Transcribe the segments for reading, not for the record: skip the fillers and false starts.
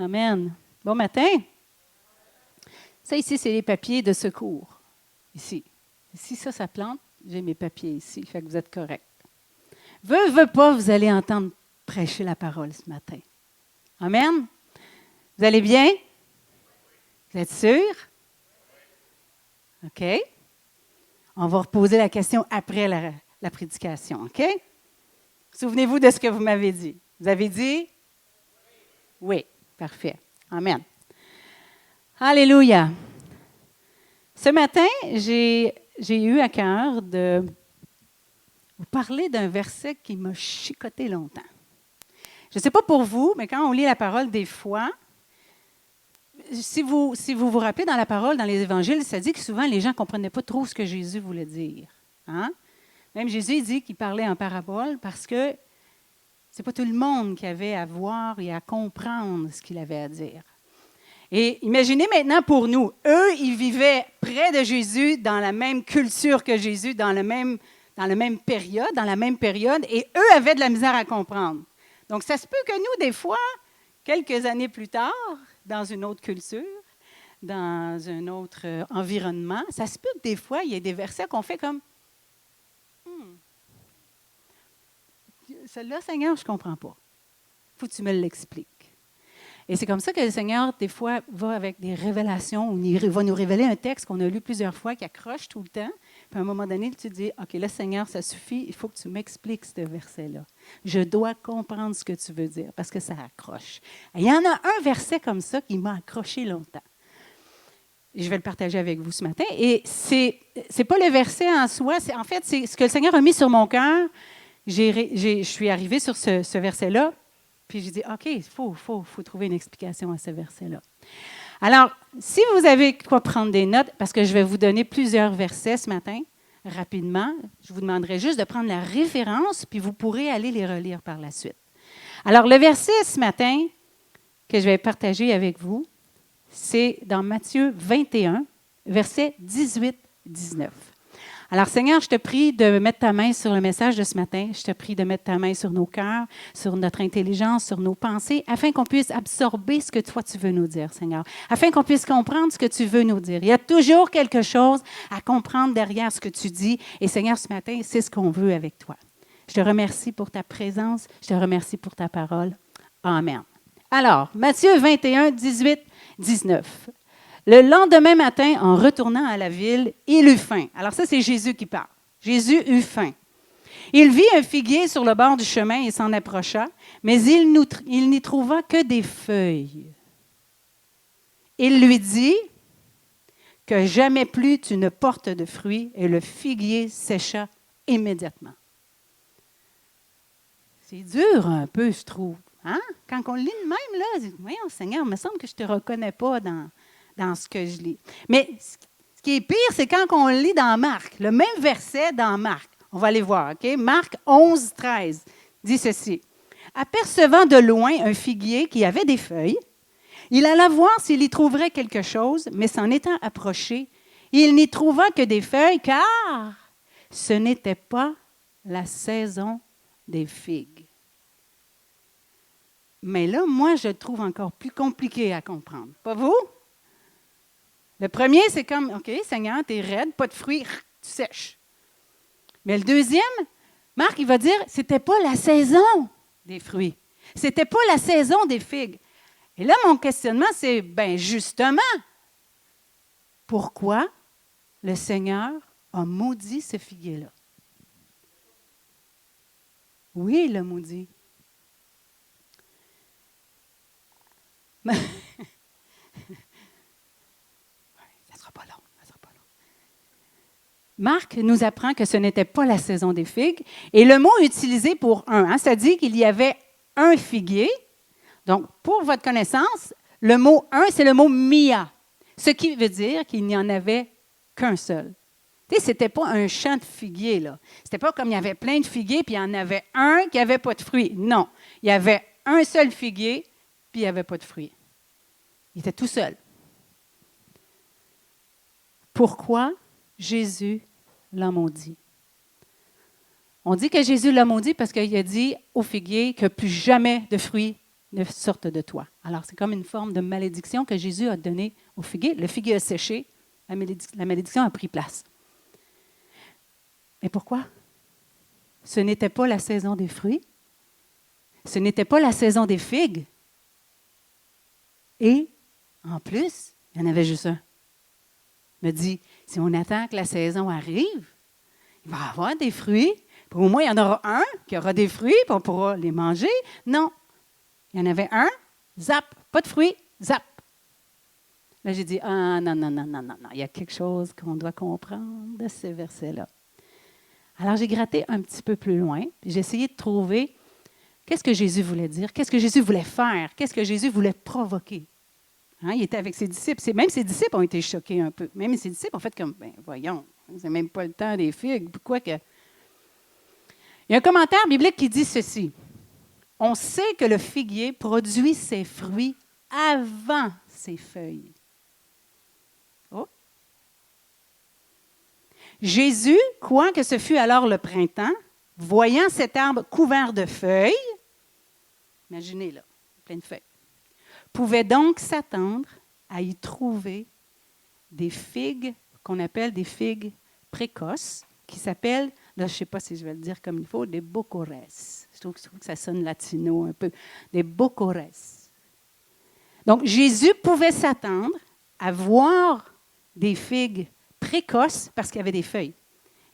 Amen. Bon matin. Ça ici, c'est les papiers de secours. Ici. Si ça plante, j'ai mes papiers ici. Fait que vous êtes correct. Veux pas, vous allez entendre prêcher la parole ce matin. Amen. Vous allez bien? Vous êtes sûrs? OK. On va reposer la question après la prédication. OK? Souvenez-vous de ce que vous m'avez dit. Vous avez dit? Oui. Parfait. Amen. Alléluia. Ce matin, j'ai eu à cœur de vous parler d'un verset qui m'a chicoté longtemps. Je ne sais pas pour vous, mais quand on lit la parole des fois, si vous vous rappelez dans la parole, dans les évangiles, ça dit que souvent les gens ne comprenaient pas trop ce que Jésus voulait dire. Hein? Même Jésus dit qu'il parlait en parabole parce que ce n'est pas tout le monde qui avait à voir et à comprendre ce qu'il avait à dire. Et imaginez maintenant pour nous, eux, ils vivaient près de Jésus, dans la même culture que Jésus, dans la même période, et eux avaient de la misère à comprendre. Donc, ça se peut que nous, des fois, quelques années plus tard, dans une autre culture, dans un autre environnement, ça se peut que des fois, il y ait des versets qu'on fait comme celle-là, Seigneur, je ne comprends pas. Il faut que tu me l'expliques. Et c'est comme ça que le Seigneur, des fois, va avec des révélations, ou il va nous révéler un texte qu'on a lu plusieurs fois, qui accroche tout le temps. Puis à un moment donné, tu te dis, OK, là, Seigneur, ça suffit, il faut que tu m'expliques ce verset-là. Je dois comprendre ce que tu veux dire, parce que ça accroche. Et il y en a un verset comme ça qui m'a accroché longtemps. Et je vais le partager avec vous ce matin. Et c'est pas le verset en soi, en fait, c'est ce que le Seigneur a mis sur mon cœur. Je suis arrivée sur ce verset-là, puis j'ai dit, OK, il faut trouver une explication à ce verset-là. Alors, si vous avez quoi prendre des notes, parce que je vais vous donner plusieurs versets ce matin, rapidement, je vous demanderai juste de prendre la référence, puis vous pourrez aller les relire par la suite. Alors, le verset ce matin que je vais partager avec vous, c'est dans Matthieu 21, versets 18-19. Alors, Seigneur, je te prie de mettre ta main sur le message de ce matin. Je te prie de mettre ta main sur nos cœurs, sur notre intelligence, sur nos pensées, afin qu'on puisse absorber ce que toi, tu veux nous dire, Seigneur. Afin qu'on puisse comprendre ce que tu veux nous dire. Il y a toujours quelque chose à comprendre derrière ce que tu dis. Et Seigneur, ce matin, c'est ce qu'on veut avec toi. Je te remercie pour ta présence. Je te remercie pour ta parole. Amen. Alors, Matthieu 21, 18-19. Le lendemain matin, en retournant à la ville, il eut faim. Alors ça, c'est Jésus qui parle. Jésus eut faim. Il vit un figuier sur le bord du chemin et s'en approcha, mais il n'y trouva que des feuilles. Il lui dit que jamais plus tu ne portes de fruits, et le figuier sécha immédiatement. C'est dur un peu, je trouve. Hein? Quand on lit de même, là, voyons, Seigneur, il me semble que je ne te reconnais pas dans ce que je lis. Mais ce qui est pire, c'est quand on lit dans Marc, le même verset dans Marc. On va aller voir, OK? Marc 11, 13 dit ceci. Apercevant de loin un figuier qui avait des feuilles, il alla voir s'il y trouverait quelque chose, mais s'en étant approché, il n'y trouva que des feuilles, car ce n'était pas la saison des figues. Mais là, moi, je le trouve encore plus compliqué à comprendre. Pas vous? Le premier, c'est comme, OK, Seigneur, t'es raide, pas de fruits, tu sèches. Mais le deuxième, Marc, il va dire, c'était pas la saison des fruits. C'était pas la saison des figues. Et là, mon questionnement, c'est, bien justement, pourquoi le Seigneur a maudit ce figuier-là? Oui, il l'a maudit. Marc nous apprend que ce n'était pas la saison des figues. Et le mot utilisé pour un, ça dit qu'il y avait un figuier. Donc, pour votre connaissance, le mot un, c'est le mot mia, ce qui veut dire qu'il n'y en avait qu'un seul. Tu sais, ce n'était pas un champ de figuier, là. Ce n'était pas comme il y avait plein de figuiers, puis il y en avait un qui n'avait pas de fruits. Non, il y avait un seul figuier, puis il n'y avait pas de fruits. Il était tout seul. Pourquoi Jésus l'a maudit? On dit que Jésus l'a maudit parce qu'il a dit au figuier que plus jamais de fruits ne sortent de toi. Alors, c'est comme une forme de malédiction que Jésus a donnée au figuier. Le figuier a séché, la malédiction a pris place. Mais pourquoi? Ce n'était pas la saison des fruits. Ce n'était pas la saison des figues. Et, en plus, il y en avait juste un. Il me dit, si on attend que la saison arrive, il va y avoir des fruits. Puis au moins, il y en aura un qui aura des fruits, puis on pourra les manger. Non. Il y en avait un, zap, pas de fruits, zap. Là, j'ai dit, ah non, non, non, non, non, non. Il y a quelque chose qu'on doit comprendre de ces versets-là. Alors, j'ai gratté un petit peu plus loin, puis j'ai essayé de trouver qu'est-ce que Jésus voulait dire, qu'est-ce que Jésus voulait faire, qu'est-ce que Jésus voulait provoquer. Hein, il était avec ses disciples. Même ses disciples ont été choqués un peu. Même ses disciples ont fait comme, ben voyons, c'est même pas le temps des figues. Pourquoi que... Il y a un commentaire biblique qui dit ceci. On sait que le figuier produit ses fruits avant ses feuilles. Oh. Jésus, croyant que ce fut alors le printemps, voyant cet arbre couvert de feuilles, imaginez là, plein de feuilles, pouvait donc s'attendre à y trouver des figues qu'on appelle des figues précoces, qui s'appellent, là je ne sais pas si je vais le dire comme il faut, des bocores. Je trouve que ça sonne latino un peu. Des bocores. Donc Jésus pouvait s'attendre à voir des figues précoces parce qu'il y avait des feuilles.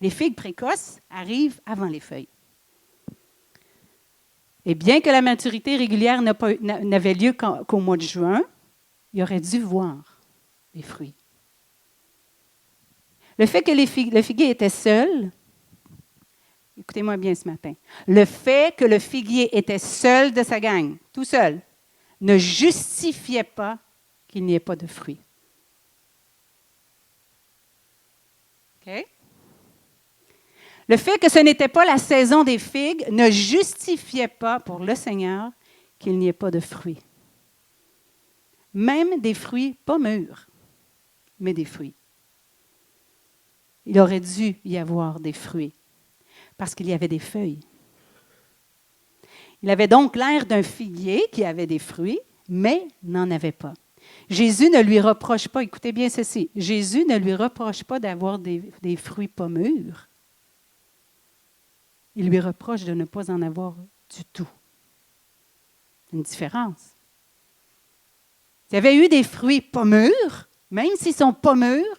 Les figues précoces arrivent avant les feuilles. Et bien que la maturité régulière n'avait lieu qu'au mois de juin, il aurait dû voir les fruits. Le fait que le figuier était seul, écoutez-moi bien ce matin, le fait que le figuier était seul de sa gang, tout seul, ne justifiait pas qu'il n'y ait pas de fruits. OK? Le fait que ce n'était pas la saison des figues ne justifiait pas pour le Seigneur qu'il n'y ait pas de fruits. Même des fruits pas mûrs, mais des fruits. Il aurait dû y avoir des fruits parce qu'il y avait des feuilles. Il avait donc l'air d'un figuier qui avait des fruits, mais n'en avait pas. Jésus ne lui reproche pas, écoutez bien ceci, Jésus ne lui reproche pas d'avoir des fruits pas mûrs. Il lui reproche de ne pas en avoir du tout. Une différence. S'il y avait eu des fruits pas mûrs, même s'ils sont pas mûrs,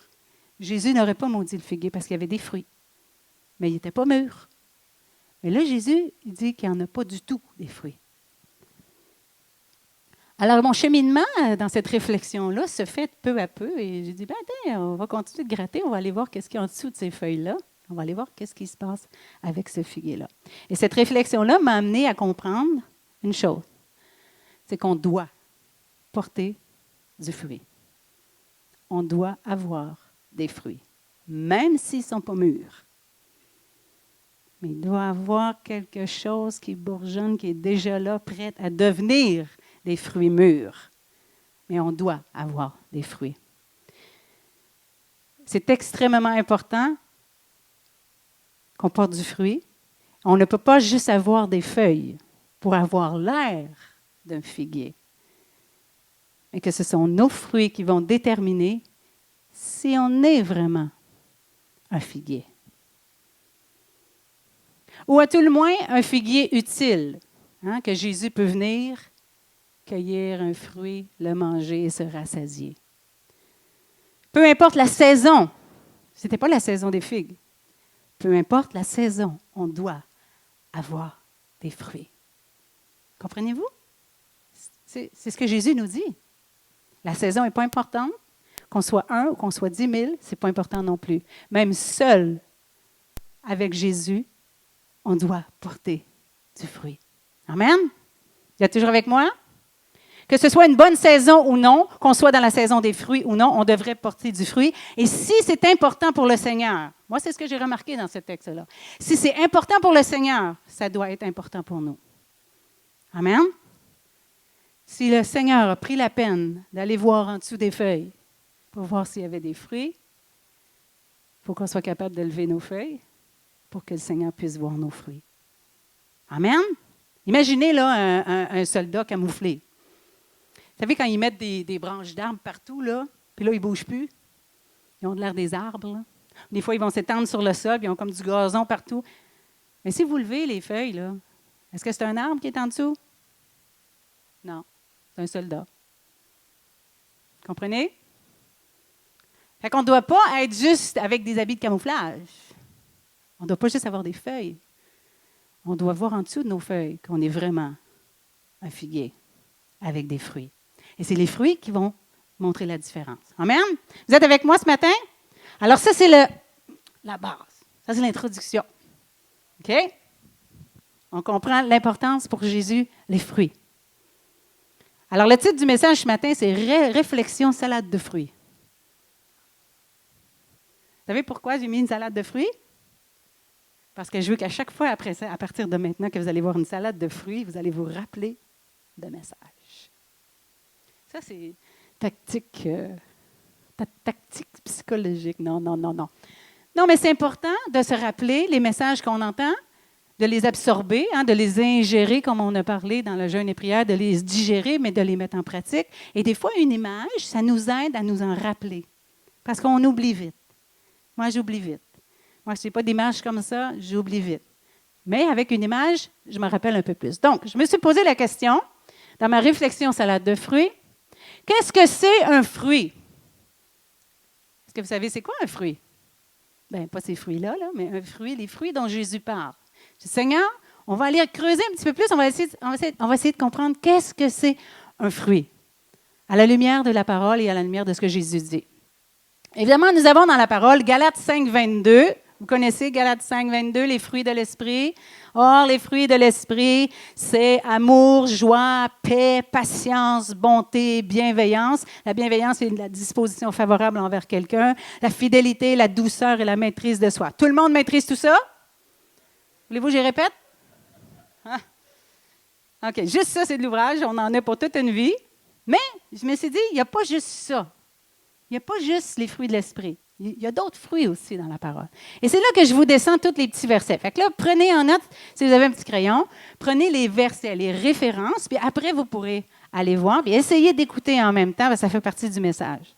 Jésus n'aurait pas maudit le figuier parce qu'il y avait des fruits. Mais il n'était pas mûr. Mais là, Jésus, il dit qu'il n'y en a pas du tout des fruits. Alors, mon cheminement dans cette réflexion-là se fait peu à peu. Et j'ai dit, ben, attends, on va continuer de gratter, on va aller voir qu'est-ce qu'il y a en dessous de ces feuilles-là. On va aller voir qu'est-ce qui se passe avec ce figuier-là. Et cette réflexion-là m'a amené à comprendre une chose. C'est qu'on doit porter du fruit. On doit avoir des fruits, même s'ils ne sont pas mûrs. Mais il doit avoir quelque chose qui bourgeonne, qui est déjà là, prêt à devenir des fruits mûrs. Mais on doit avoir des fruits. C'est extrêmement important qu'on porte du fruit. On ne peut pas juste avoir des feuilles pour avoir l'air d'un figuier. Mais que ce sont nos fruits qui vont déterminer si on est vraiment un figuier. Ou à tout le moins, un figuier utile, hein, que Jésus peut venir, cueillir un fruit, le manger et se rassasier. Peu importe la saison, ce n'était pas la saison des figues, peu importe la saison, on doit avoir des fruits. Comprenez-vous? C'est ce que Jésus nous dit. La saison n'est pas importante. Qu'on soit 1 ou qu'on soit 10 000, ce n'est pas important non plus. Même seul, avec Jésus, on doit porter du fruit. Amen? Vous êtes toujours avec moi? Que ce soit une bonne saison ou non, qu'on soit dans la saison des fruits ou non, on devrait porter du fruit. Et si c'est important pour le Seigneur, moi c'est ce que j'ai remarqué dans ce texte-là, si c'est important pour le Seigneur, ça doit être important pour nous. Amen? Si le Seigneur a pris la peine d'aller voir en dessous des feuilles pour voir s'il y avait des fruits, il faut qu'on soit capable de lever nos feuilles pour que le Seigneur puisse voir nos fruits. Amen? Imaginez là, un soldat camouflé. Vous savez, quand ils mettent des branches d'arbres partout, là, puis là, ils ne bougent plus. Ils ont de l'air des arbres. Là. Des fois, ils vont s'étendre sur le sol, puis ils ont comme du gazon partout. Mais si vous levez les feuilles, là, est-ce que c'est un arbre qui est en dessous? Non, c'est un soldat. Comprenez? Fait qu'on ne doit pas être juste avec des habits de camouflage. On ne doit pas juste avoir des feuilles. On doit voir en dessous de nos feuilles qu'on est vraiment un figuier avec des fruits. Et c'est les fruits qui vont montrer la différence. Amen? Vous êtes avec moi ce matin? Alors ça, c'est la base. Ça, c'est l'introduction. OK? On comprend l'importance pour Jésus, les fruits. Alors, le titre du message ce matin, c'est Réflexion salade de fruits. Vous savez pourquoi j'ai mis une salade de fruits? Parce que je veux qu'à chaque fois, après ça, à partir de maintenant, que vous allez voir une salade de fruits, vous allez vous rappeler de message. Ça, c'est tactique psychologique. Non. Non, mais c'est important de se rappeler les messages qu'on entend, de les absorber, de les ingérer, comme on a parlé dans le jeûne et prière, de les digérer, mais de les mettre en pratique. Et des fois, une image, ça nous aide à nous en rappeler. Parce qu'on oublie vite. Moi, j'oublie vite. Moi, je n'ai pas d'image comme ça, j'oublie vite. Mais avec une image, je me rappelle un peu plus. Donc, je me suis posé la question, dans ma réflexion salade de fruits, qu'est-ce que c'est un fruit? Est-ce que vous savez c'est quoi un fruit? Bien, pas ces fruits-là, mais un fruit, les fruits dont Jésus parle. Je dis, Seigneur, on va aller creuser un petit peu plus, on va essayer de comprendre qu'est-ce que c'est un fruit, à la lumière de la parole et à la lumière de ce que Jésus dit. Évidemment, nous avons dans la parole Galates 5, 22. Vous connaissez Galates 5, 22, les fruits de l'esprit. Or, les fruits de l'esprit, c'est amour, joie, paix, patience, bonté, bienveillance. La bienveillance, c'est la disposition favorable envers quelqu'un. La fidélité, la douceur et la maîtrise de soi. Tout le monde maîtrise tout ça? Voulez-vous que je répète? Ah. OK, juste ça, c'est de l'ouvrage. On en a pour toute une vie. Mais je me suis dit, il n'y a pas juste ça. Il n'y a pas juste les fruits de l'esprit. Il y a d'autres fruits aussi dans la parole. Et c'est là que je vous descends tous les petits versets. Fait que là, prenez en note, si vous avez un petit crayon, prenez les versets, les références, puis après, vous pourrez aller voir, puis essayer d'écouter en même temps, parce que ça fait partie du message.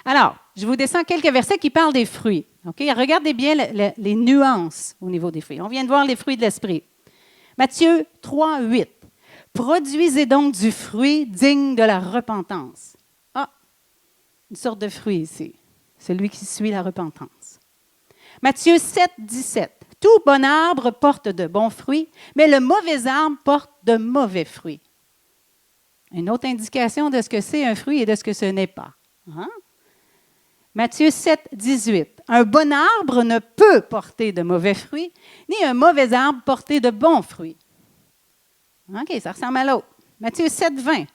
Alors, je vous descends quelques versets qui parlent des fruits. OK? Regardez bien les nuances au niveau des fruits. On vient de voir les fruits de l'esprit. Matthieu 3, 8. Produisez donc du fruit digne de la repentance. Ah, une sorte de fruit ici. Celui qui suit la repentance. Matthieu 7, 17. Tout bon arbre porte de bons fruits, mais le mauvais arbre porte de mauvais fruits. Une autre indication de ce que c'est un fruit et de ce que ce n'est pas. Hein? Matthieu 7, 18. Un bon arbre ne peut porter de mauvais fruits, ni un mauvais arbre porter de bons fruits. OK, ça ressemble à l'autre. Matthieu 7, 20.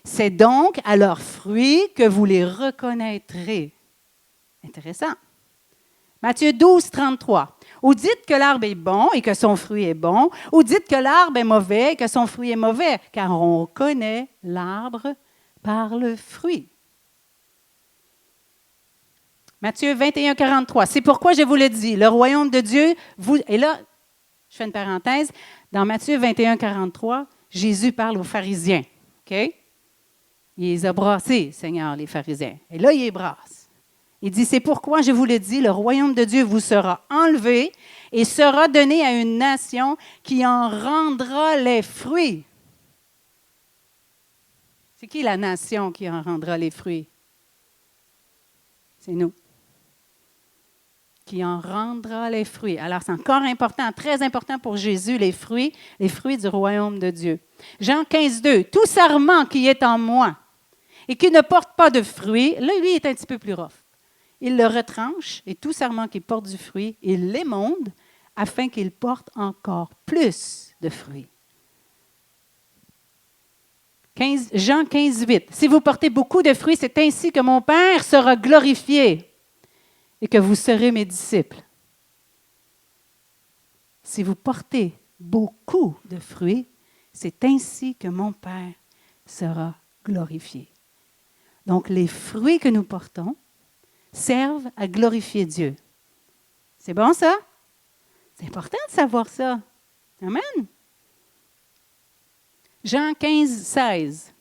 C'est donc à leurs fruits que vous les reconnaîtrez. Intéressant. Matthieu 12, 33. Ou dites que l'arbre est bon et que son fruit est bon, ou dites que l'arbre est mauvais et que son fruit est mauvais, car on connaît l'arbre par le fruit. Matthieu 21, 43. C'est pourquoi je vous le dis, le royaume de Dieu, et là, je fais une parenthèse, dans Matthieu 21, 43, Jésus parle aux pharisiens. OK? Il les a brassés, Seigneur, les pharisiens. Et là, il les brasse. Il dit, c'est pourquoi je vous le dis, le royaume de Dieu vous sera enlevé et sera donné à une nation qui en rendra les fruits. C'est qui la nation qui en rendra les fruits? C'est nous. Qui en rendra les fruits. Alors, c'est encore important, très important pour Jésus, les fruits du royaume de Dieu. Jean 15, 2. Tout sarment qui est en moi et qui ne porte pas de fruits, là, lui, est un petit peu plus rough. Il le retranche et tout sarment qui porte du fruit, il l'émonde afin qu'il porte encore plus de fruits. Jean 15, 8. Si vous portez beaucoup de fruits, c'est ainsi que mon Père sera glorifié et que vous serez mes disciples. Si vous portez beaucoup de fruits, c'est ainsi que mon Père sera glorifié. Donc, les fruits que nous portons servent à glorifier Dieu. C'est bon, ça? C'est important de savoir ça. Amen. Jean 15, 16.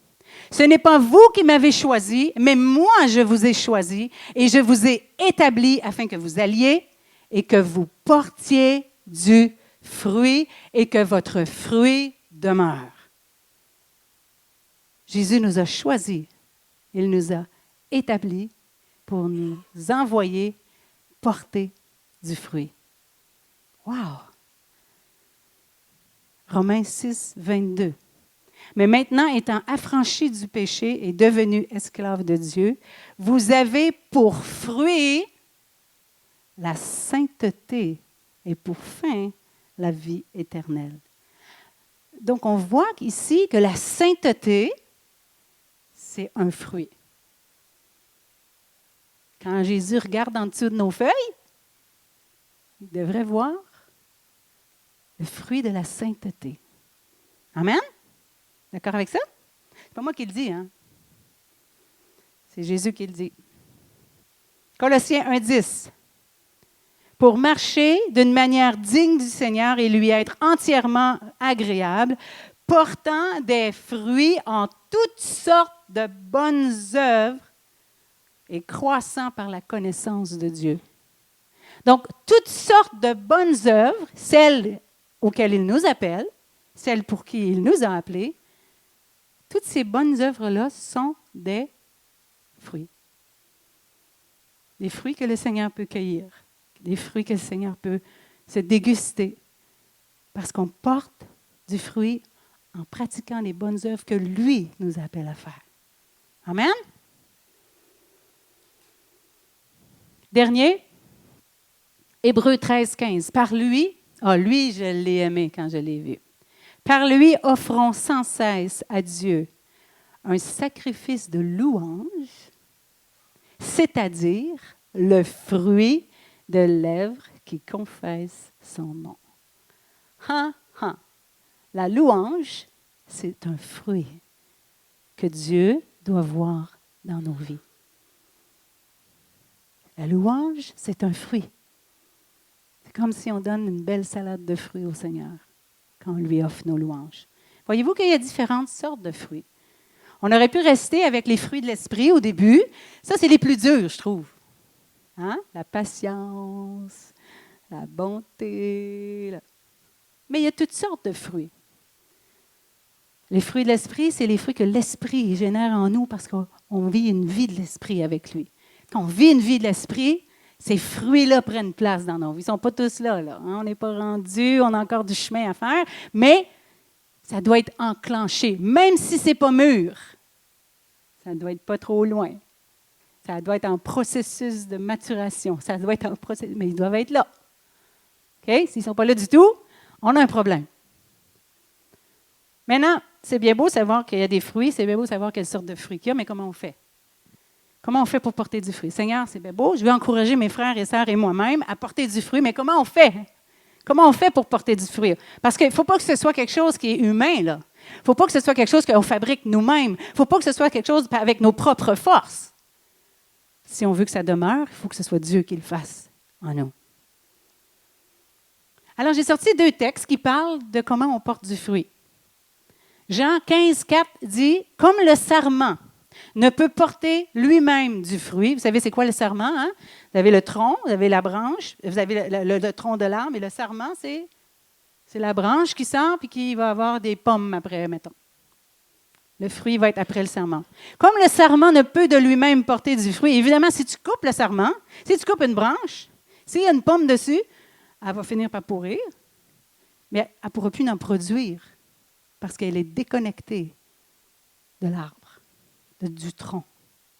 Ce n'est pas vous qui m'avez choisi, mais moi je vous ai choisi et je vous ai établi afin que vous alliez et que vous portiez du fruit et que votre fruit demeure. Jésus nous a choisis, il nous a établis pour nous envoyer porter du fruit. Wow! Romains 6, 22. Mais maintenant, étant affranchis du péché et devenus esclaves de Dieu, vous avez pour fruit la sainteté et pour fin la vie éternelle. Donc, on voit ici que la sainteté, c'est un fruit. Quand Jésus regarde en dessous de nos feuilles, il devrait voir le fruit de la sainteté. Amen? D'accord avec ça? C'est pas moi qui le dis, hein? C'est Jésus qui le dit. Colossiens 1,10. Pour marcher d'une manière digne du Seigneur et lui être entièrement agréable, portant des fruits en toutes sortes de bonnes œuvres et croissant par la connaissance de Dieu. Donc, toutes sortes de bonnes œuvres, celles auxquelles il nous appelle, celles pour qui il nous a appelés, toutes ces bonnes œuvres-là sont des fruits. Des fruits que le Seigneur peut cueillir, des fruits que le Seigneur peut se déguster, parce qu'on porte du fruit en pratiquant les bonnes œuvres que lui nous appelle à faire. Amen? Dernier, Hébreux 13, 15. Par lui, lui, je l'ai aimé quand je l'ai vu. Par lui, offrons sans cesse à Dieu un sacrifice de louange, c'est-à-dire le fruit de lèvres qui confessent son nom. La louange, c'est un fruit que Dieu doit voir dans nos vies. La louange, c'est un fruit. C'est comme si on donne une belle salade de fruits au Seigneur quand on lui offre nos louanges. Voyez-vous qu'il y a différentes sortes de fruits. On aurait pu rester avec les fruits de l'esprit au début. Ça, c'est les plus durs, je trouve. Hein? La patience, la bonté. Mais il y a toutes sortes de fruits. Les fruits de l'esprit, c'est les fruits que l'esprit génère en nous parce qu'on vit une vie de l'esprit avec lui. Quand on vit une vie de l'esprit, ces fruits-là prennent place dans nos vies. Ils ne sont pas tous là. On n'est pas rendus, on a encore du chemin à faire, mais ça doit être enclenché, même si ce n'est pas mûr. Ça ne doit être pas trop loin. Ça doit être en processus de maturation. Ça doit être en processus, mais ils doivent être là. OK? S'ils ne sont pas là du tout, on a un problème. Maintenant, c'est bien beau savoir qu'il y a des fruits, c'est bien beau savoir quelle sorte de fruits qu'il y a, mais comment on fait? Comment on fait pour porter du fruit? Seigneur, c'est bien beau, je vais encourager mes frères et sœurs et moi-même à porter du fruit, mais comment on fait? Comment on fait pour porter du fruit? Parce qu'il ne faut pas que ce soit quelque chose qui est humain, là. Il ne faut pas que ce soit quelque chose qu'on fabrique nous-mêmes. Il ne faut pas que ce soit quelque chose avec nos propres forces. Si on veut que ça demeure, il faut que ce soit Dieu qui le fasse en nous. Alors, j'ai sorti 2 textes qui parlent de comment on porte du fruit. Jean 15, 4 dit « Comme le sarment ne peut porter lui-même du fruit. » Vous savez, c'est quoi le sarment? Hein? Vous avez le tronc, vous avez la branche, vous avez le tronc de l'arbre, et le sarment, c'est la branche qui sort et qui va avoir des pommes après, mettons. Le fruit va être après le sarment. Comme le sarment ne peut de lui-même porter du fruit, évidemment, si tu coupes le sarment, si tu coupes une branche, s'il y a une pomme dessus, elle va finir par pourrir, mais elle ne pourra plus en produire parce qu'elle est déconnectée de l'arbre, du tronc.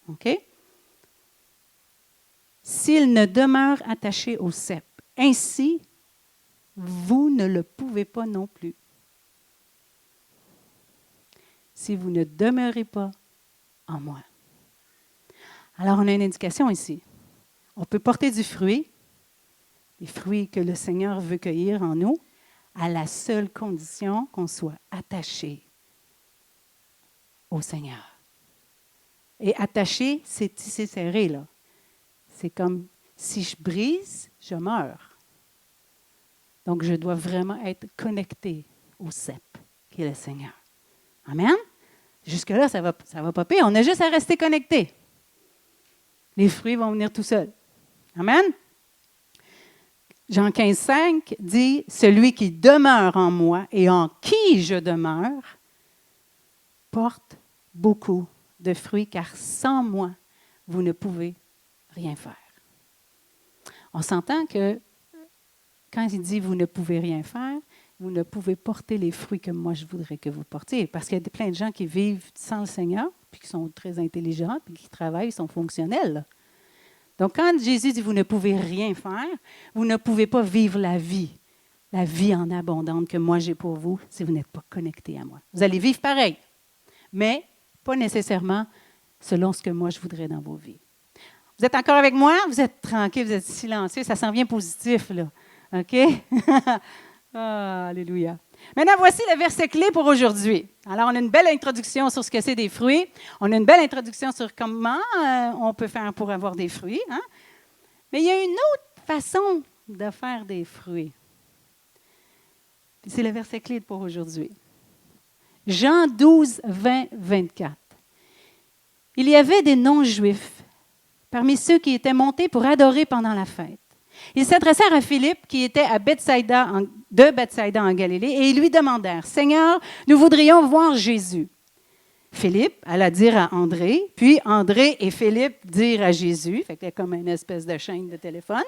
OK? S'il ne demeure attaché au cep, ainsi, vous ne le pouvez pas non plus. Si vous ne demeurez pas en moi. Alors, on a une indication ici. On peut porter du fruit, les fruits que le Seigneur veut cueillir en nous, à la seule condition qu'on soit attaché au Seigneur. Et attaché, c'est tissé serré, là. C'est comme si je brise, je meurs. Donc, je dois vraiment être connecté au cep, qui est le Seigneur. Amen? Jusque-là, ça va pas pire. On a juste à rester connecté. Les fruits vont venir tout seuls. Amen? Jean 15,5 dit « Celui qui demeure en moi et en qui je demeure porte beaucoup de fruits, car sans moi, vous ne pouvez rien faire. » On s'entend que quand il dit « vous ne pouvez rien faire », vous ne pouvez porter les fruits que moi je voudrais que vous portiez. Parce qu'il y a plein de gens qui vivent sans le Seigneur, puis qui sont très intelligents, puis qui travaillent, sont fonctionnels. Là. Donc, quand Jésus dit « vous ne pouvez rien faire », vous ne pouvez pas vivre la vie en abondante que moi j'ai pour vous, si vous n'êtes pas connecté à moi. Vous allez vivre pareil, mais pas nécessairement selon ce que moi je voudrais dans vos vies. Vous êtes encore avec moi? Vous êtes tranquille, vous êtes silencieux, ça s'en vient positif, là. OK? Ah, alléluia. Maintenant, voici le verset clé pour aujourd'hui. Alors, on a une belle introduction sur ce que c'est des fruits. On a une belle introduction sur comment on peut faire pour avoir des fruits. Hein? Mais il y a une autre façon de faire des fruits. C'est le verset clé pour aujourd'hui. Jean 12, 20, 24. Il y avait des non-juifs parmi ceux qui étaient montés pour adorer pendant la fête. Ils s'adressèrent à Philippe, qui était à Bethsaïda, de Bethsaïda en Galilée, et ils lui demandèrent, « Seigneur, nous voudrions voir Jésus. » Philippe alla dire à André, puis André et Philippe dirent à Jésus, fait qu'il y a comme une espèce de chaîne de téléphone.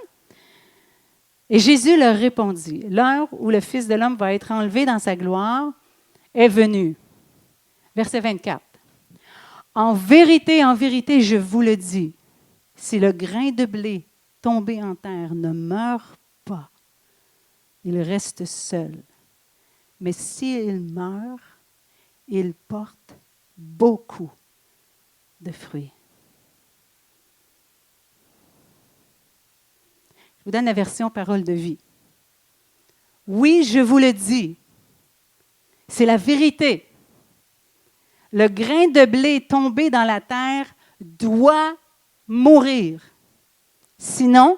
Et Jésus leur répondit, « L'heure où le Fils de l'homme va être enlevé dans sa gloire est venue. » Verset 24. « En vérité, je vous le dis, si le grain de blé tombé en terre ne meurt pas, il reste seul. Mais s'il meurt, il porte beaucoup de fruits. » Je vous donne la version parole de vie. Oui, je vous le dis, c'est la vérité. Le grain de blé tombé dans la terre doit mourir. Sinon,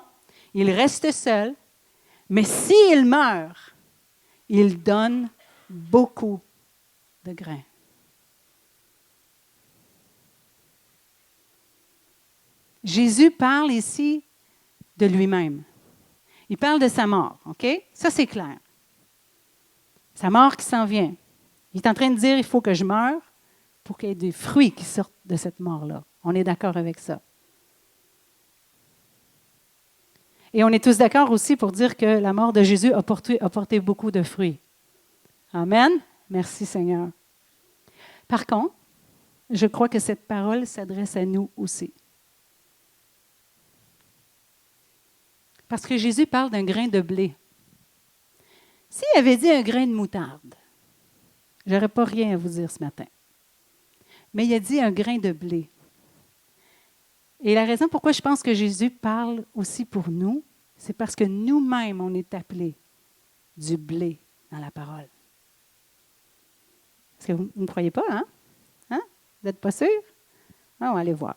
il reste seul, mais s'il meurt, il donne beaucoup de grains. Jésus parle ici de lui-même. Il parle de sa mort, OK? Ça, c'est clair. Sa mort qui s'en vient. Il est en train de dire, il faut que je meure pour qu'il y ait des fruits qui sortent de cette mort-là. On est d'accord avec ça. Et on est tous d'accord aussi pour dire que la mort de Jésus a porté beaucoup de fruits. Amen. Merci Seigneur. Par contre, je crois que cette parole s'adresse à nous aussi. Parce que Jésus parle d'un grain de blé. S'il avait dit un grain de moutarde, je n'aurais pas rien à vous dire ce matin. Mais il a dit un grain de blé. Et la raison pourquoi je pense que Jésus parle aussi pour nous, c'est parce que nous-mêmes, on est appelés du blé dans la parole. Est-ce que vous ne croyez pas, hein? Hein? Vous n'êtes pas sûr? Ah, on va aller voir.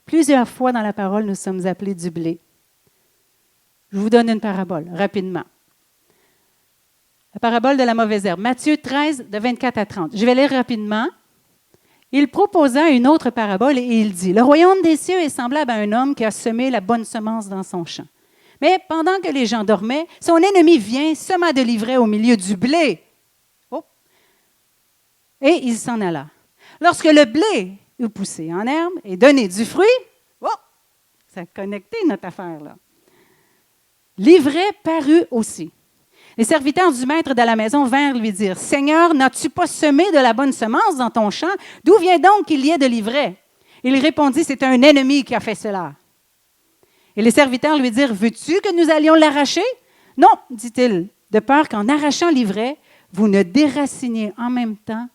Plusieurs fois dans la parole, nous sommes appelés du blé. Je vous donne une parabole, rapidement. La parabole de la mauvaise herbe. Matthieu 13, de 24 à 30. Je vais lire rapidement. Il proposa une autre parabole et il dit, « Le royaume des cieux est semblable à un homme qui a semé la bonne semence dans son champ. Mais pendant que les gens dormaient, son ennemi vient, sema de l'ivraie au milieu du blé. Oh. Et il s'en alla. Lorsque le blé eut poussé en herbe et donné du fruit, oh, ça a connecté notre affaire là. L'ivraie parut aussi. Les serviteurs du maître de la maison vinrent lui dire, « Seigneur, n'as-tu pas semé de la bonne semence dans ton champ? D'où vient donc qu'il y ait de l'ivraie? » Il répondit, « C'est un ennemi qui a fait cela. » Et les serviteurs lui dirent, « Veux-tu que nous allions l'arracher? » « Non, dit-il, de peur qu'en arrachant l'ivraie, vous ne déraciniez en même temps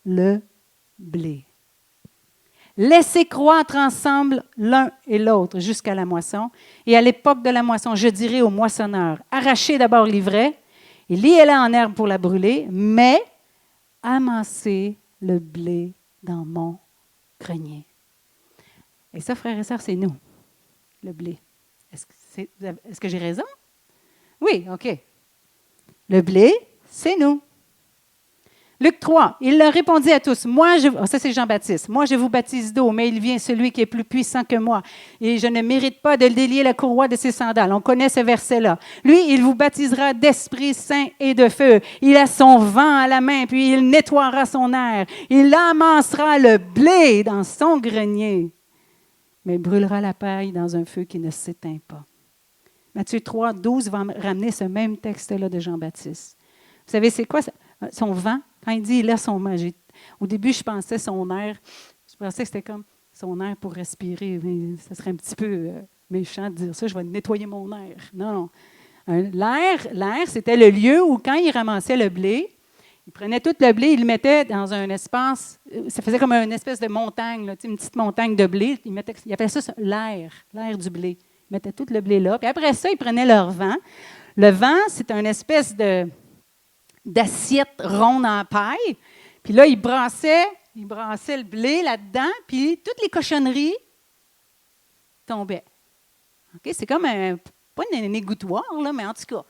le blé. Laissez croître ensemble l'un et l'autre jusqu'à la moisson. Et à l'époque de la moisson, je dirai aux moissonneurs, arrachez d'abord l'ivraie, et liez-la en herbe pour la brûler, mais amassez le blé dans mon grenier. » Et ça, frères et sœurs, c'est nous, le blé. Est-ce que j'ai raison? Oui, OK. Le blé, c'est nous. Luc 3, il leur répondit à tous, ça c'est Jean-Baptiste, moi je vous baptise d'eau, mais il vient celui qui est plus puissant que moi, et je ne mérite pas de délier la courroie de ses sandales. On connaît ce verset-là. Lui, il vous baptisera d'Esprit Saint et de feu. Il a son vent à la main, puis il nettoiera son air. Il amassera le blé dans son grenier, mais brûlera la paille dans un feu qui ne s'éteint pas. Matthieu 3, 12 va ramener ce même texte-là de Jean-Baptiste. Vous savez, c'est quoi son vent? Quand il dit, il a son vent. Au début, je pensais son air. Je pensais que c'était comme son air pour respirer. Mais ça serait un petit peu méchant de dire ça. Je vais nettoyer mon air. Non, non. L'air, c'était le lieu où, quand il ramassait le blé, il prenait tout le blé, il le mettait dans un espace. Ça faisait comme une espèce de montagne, là, une petite montagne de blé. Il appelait ça l'air du blé. Il mettait tout le blé là. Puis après ça, ils prenaient leur vent. Le vent, c'est une espèce d'assiette ronde en paille. Puis là, il brassait le blé là-dedans, puis toutes les cochonneries tombaient. Okay? C'est comme pas un égouttoir, là, mais en tout cas,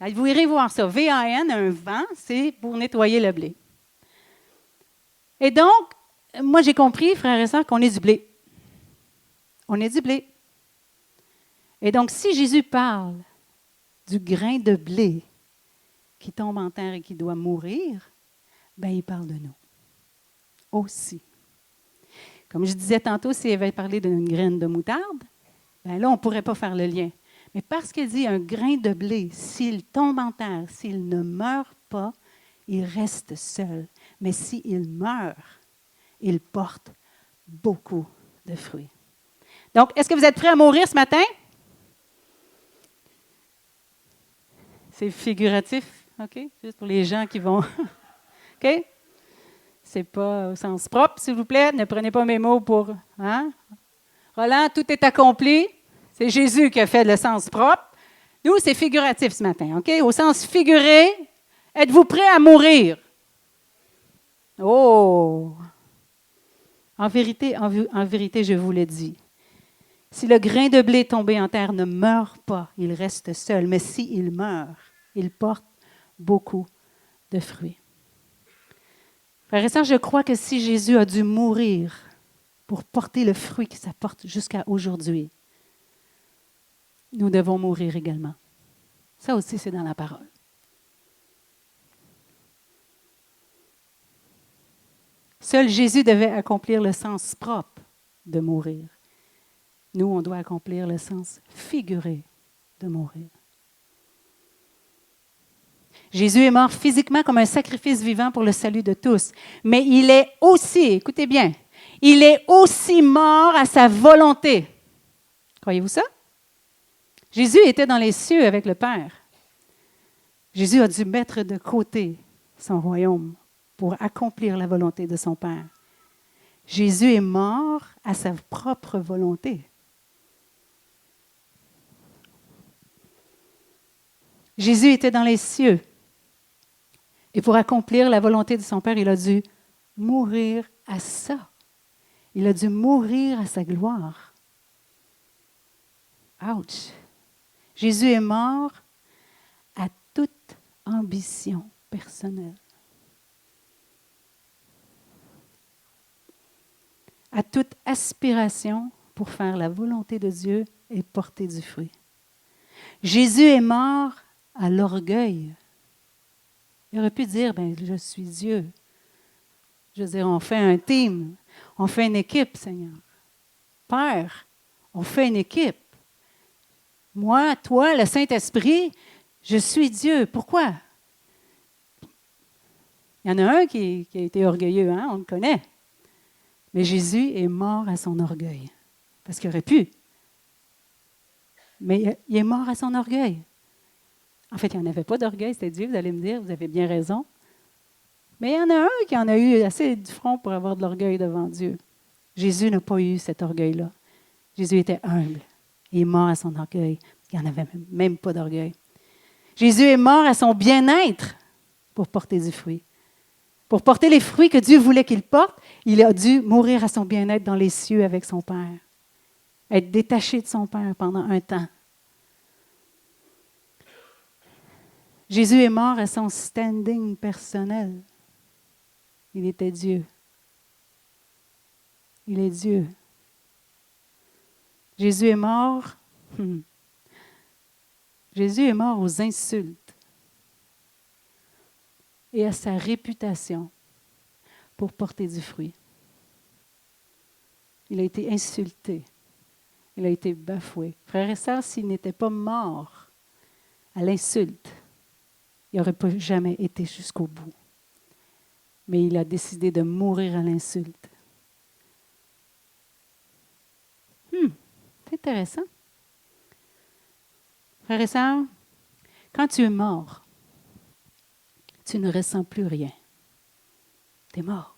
là, vous irez voir ça. VAN, un vent, c'est pour nettoyer le blé. Et donc, moi, j'ai compris, frères et sœurs, qu'on est du blé. On est du blé. Et donc, si Jésus parle du grain de blé qui tombe en terre et qui doit mourir, bien, il parle de nous aussi. Comme je disais tantôt, s'il avait parlé d'une graine de moutarde, bien là, on ne pourrait pas faire le lien. Mais parce qu'il dit un grain de blé, s'il tombe en terre, s'il ne meurt pas, il reste seul. Mais s'il meurt, il porte beaucoup de fruits. Donc, est-ce que vous êtes prêts à mourir ce matin? C'est figuratif, OK? Juste pour les gens qui vont... OK? C'est pas au sens propre, s'il vous plaît. Ne prenez pas mes mots pour... Hein? Roland, tout est accompli. C'est Jésus qui a fait le sens propre. Nous, c'est figuratif ce matin, OK? Au sens figuré, êtes-vous prêts à mourir? Oh! En vérité, je vous le dis. Si le grain de blé tombé en terre ne meurt pas, il reste seul. Mais s'il meurt, il porte beaucoup de fruits. Frères et sœurs, je crois que si Jésus a dû mourir pour porter le fruit que ça porte jusqu'à aujourd'hui, nous devons mourir également. Ça aussi, c'est dans la parole. Seul Jésus devait accomplir le sens propre de mourir. Nous, on doit accomplir le sens figuré de mourir. Jésus est mort physiquement comme un sacrifice vivant pour le salut de tous. Mais il est aussi, écoutez bien, il est aussi mort à sa volonté. Croyez-vous ça? Jésus était dans les cieux avec le Père. Jésus a dû mettre de côté son royaume pour accomplir la volonté de son Père. Jésus est mort à sa propre volonté. Jésus était dans les cieux. Et pour accomplir la volonté de son Père, il a dû mourir à ça. Il a dû mourir à sa gloire. Ouch! Jésus est mort à toute ambition personnelle. À toute aspiration pour faire la volonté de Dieu et porter du fruit. Jésus est mort à l'orgueil. Il aurait pu dire, ben, je suis Dieu. Je veux dire, on fait un team, on fait une équipe, Seigneur. Père, on fait une équipe. Moi, toi, le Saint-Esprit, je suis Dieu. Pourquoi? Il y en a un qui a été orgueilleux, hein? On le connaît. Mais Jésus est mort à son orgueil. Parce qu'il aurait pu. Mais il est mort à son orgueil. En fait, il n'y en avait pas d'orgueil, c'était Dieu, vous allez me dire, vous avez bien raison. Mais il y en a un qui en a eu assez du front pour avoir de l'orgueil devant Dieu. Jésus n'a pas eu cet orgueil-là. Jésus était humble. Il est mort à son orgueil. Il n'y en avait même pas d'orgueil. Jésus est mort à son bien-être pour porter du fruit. Pour porter les fruits que Dieu voulait qu'il porte, il a dû mourir à son bien-être dans les cieux avec son Père. Être détaché de son Père pendant un temps. Jésus est mort à son standing personnel. Il était Dieu. Il est Dieu. Jésus est mort. Jésus est mort aux insultes et à sa réputation pour porter du fruit. Il a été insulté. Il a été bafoué. Frères et sœurs, s'il n'était pas mort à l'insulte, il n'aurait pas jamais été jusqu'au bout. Mais il a décidé de mourir à l'insulte. C'est intéressant. Frères et sœurs, quand tu es mort, tu ne ressens plus rien. Tu es mort.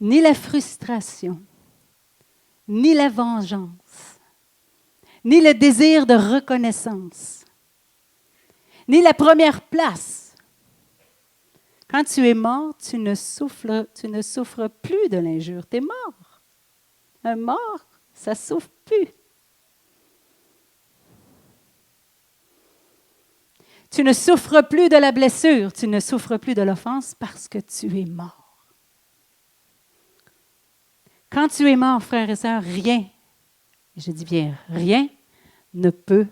Ni la frustration, ni la vengeance, ni le désir de reconnaissance, ni la première place. Quand tu es mort, tu ne souffres plus de l'injure. Tu es mort. Un mort, ça ne souffre plus. Tu ne souffres plus de la blessure, tu ne souffres plus de l'offense parce que tu es mort. Quand tu es mort, frères et sœurs, rien, et je dis bien rien, ne peut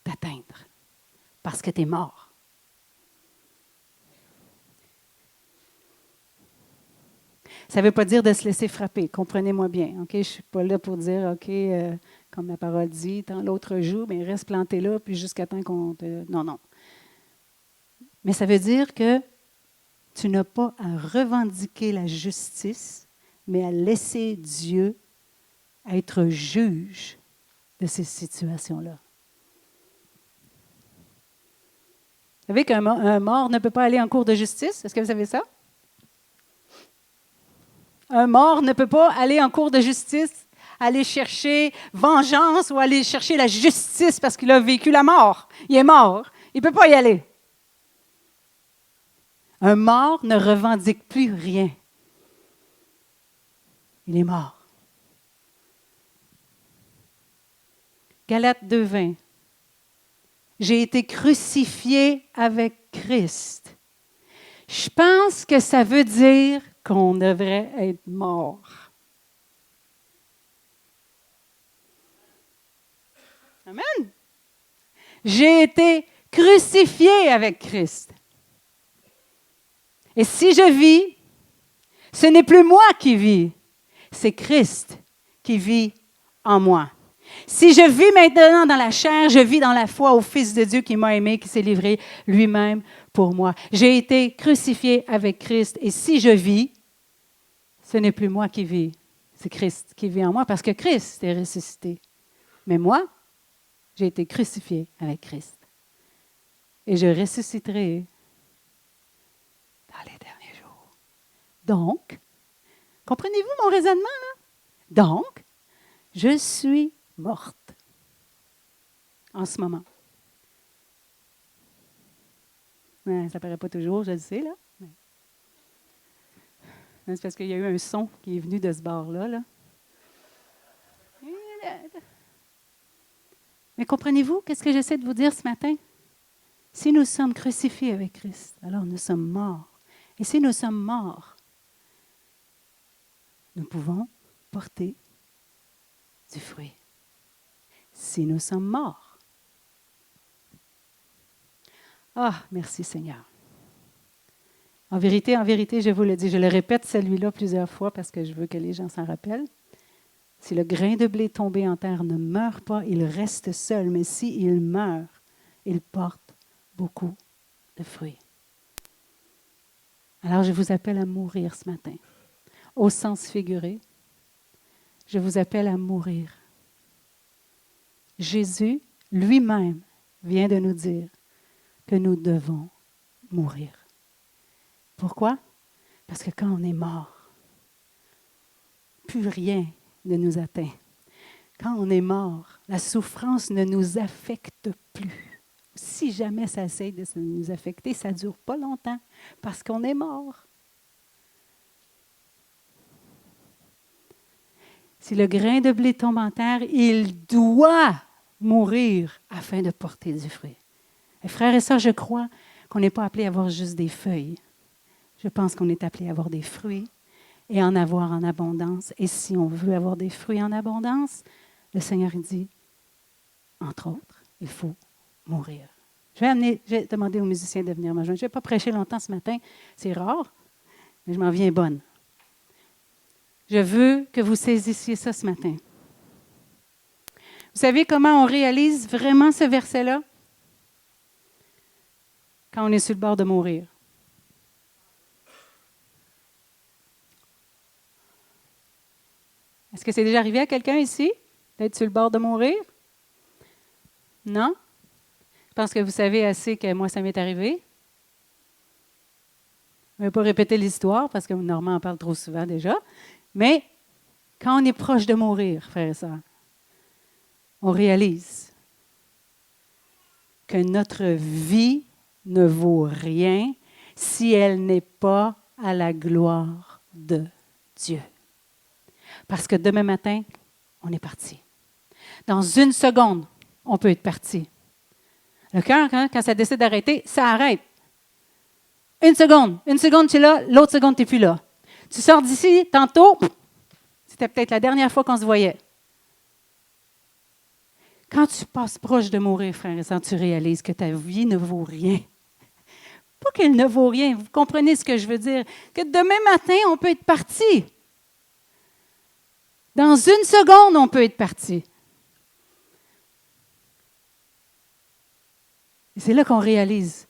t'atteindre parce que tu es mort. Ça ne veut pas dire de se laisser frapper, comprenez-moi bien. Okay? Je ne suis pas là pour dire, OK, comme la parole dit, tant l'autre joue, mais reste planté là, puis jusqu'à temps qu'on te... Non, non. Mais ça veut dire que tu n'as pas à revendiquer la justice, mais à laisser Dieu être juge de ces situations-là. Vous savez qu'un mort ne peut pas aller en cour de justice? Est-ce que vous savez ça? Un mort ne peut pas aller en cour de justice, aller chercher vengeance ou aller chercher la justice parce qu'il a vécu la mort. Il est mort. Il ne peut pas y aller. Un mort ne revendique plus rien. Il est mort. Galates 2:20. J'ai été crucifié avec Christ. Je pense que ça veut dire qu'on devrait être mort. Amen. J'ai été crucifié avec Christ. Et si je vis, ce n'est plus moi qui vis, c'est Christ qui vit en moi. Si je vis maintenant dans la chair, je vis dans la foi au Fils de Dieu qui m'a aimé, qui s'est livré lui-même pour moi. J'ai été crucifié avec Christ et si je vis, ce n'est plus moi qui vis, c'est Christ qui vit en moi parce que Christ est ressuscité. Mais moi, j'ai été crucifié avec Christ. Et je ressusciterai dans les derniers jours. Donc, comprenez-vous mon raisonnement, là? Donc, je suis morte en ce moment. Ouais, ça ne paraît pas toujours, je le sais, là. Mais c'est parce qu'il y a eu un son qui est venu de ce bord-là. Là. Mais comprenez-vous, qu'est-ce que j'essaie de vous dire ce matin? Si nous sommes crucifiés avec Christ, alors nous sommes morts. Et si nous sommes morts, nous pouvons porter du fruit. Si nous sommes morts. Ah, merci Seigneur. En vérité, je vous le dis, je le répète celui-là plusieurs fois parce que je veux que les gens s'en rappellent. Si le grain de blé tombé en terre ne meurt pas, il reste seul. Mais s'il meurt, il porte beaucoup de fruits. Alors, je vous appelle à mourir ce matin. Au sens figuré, je vous appelle à mourir. Jésus lui-même vient de nous dire que nous devons mourir. Pourquoi? Parce que quand on est mort, plus rien ne nous atteint. Quand on est mort, la souffrance ne nous affecte plus. Si jamais ça essaie de nous affecter, ça ne dure pas longtemps parce qu'on est mort. Si le grain de blé tombe en terre, il doit mourir afin de porter du fruit. Et frères et sœurs, je crois qu'on n'est pas appelé à avoir juste des feuilles, Je pense qu'on est appelé à avoir des fruits et en avoir en abondance. Et si on veut avoir des fruits en abondance, le Seigneur dit, entre autres, il faut mourir. Je vais demander aux musiciens de venir me joindre. Je ne vais pas prêcher longtemps ce matin, c'est rare, mais je m'en viens bonne. Je veux que vous saisissiez ça ce matin. Vous savez comment on réalise vraiment ce verset-là? Quand on est sur le bord de mourir. Est-ce que c'est déjà arrivé à quelqu'un ici d'être sur le bord de mourir? Non? Je pense que vous savez assez que moi, ça m'est arrivé. Je ne vais pas répéter l'histoire parce que Normand en parle trop souvent déjà. Mais quand on est proche de mourir, frères et sœurs, on réalise que notre vie ne vaut rien si elle n'est pas à la gloire de Dieu. Parce que demain matin, on est parti. Dans une seconde, on peut être parti. Le cœur, quand ça décide d'arrêter, ça arrête. Une seconde, tu es là, l'autre seconde, tu n'es plus là. Tu sors d'ici, tantôt, c'était peut-être la dernière fois qu'on se voyait. Quand tu passes proche de mourir, frère et sœur, tu réalises que ta vie ne vaut rien. Pas qu'elle ne vaut rien, vous comprenez ce que je veux dire? Que demain matin, on peut être parti. Dans une seconde, on peut être parti. Et c'est là qu'on réalise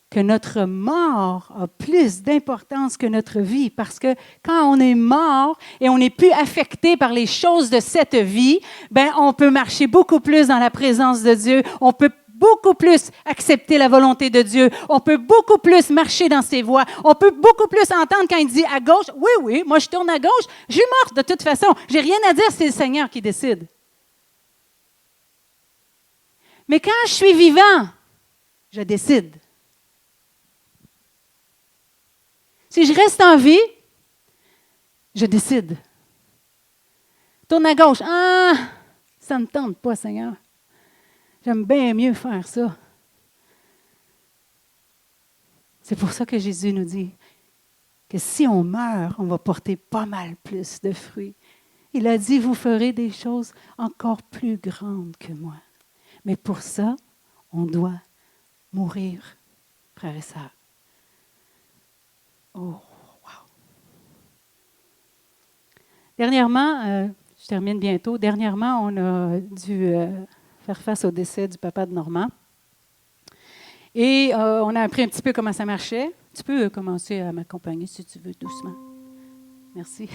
que notre mort a plus d'importance que notre vie. Parce que quand on est mort et on n'est plus affecté par les choses de cette vie, ben on peut marcher beaucoup plus dans la présence de Dieu. On peut beaucoup plus accepter la volonté de Dieu. On peut beaucoup plus marcher dans ses voies. On peut beaucoup plus entendre quand il dit à gauche, oui, moi je tourne à gauche, je suis morte de toute façon. J'ai rien à dire, c'est le Seigneur qui décide. Mais quand je suis vivant, je décide. Si je reste en vie, je décide. Tourne à gauche. Ah, ça ne me tente pas, Seigneur. J'aime bien mieux faire ça. C'est pour ça que Jésus nous dit que si on meurt, on va porter pas mal plus de fruits. Il a dit, vous ferez des choses encore plus grandes que moi. Mais pour ça, on doit mourir, frères et sœurs. Oh, wow! Dernièrement, je termine bientôt, dernièrement, on a dû faire face au décès du papa de Normand. Et on a appris un petit peu comment ça marchait. Tu peux commencer à m'accompagner si tu veux, doucement. Merci.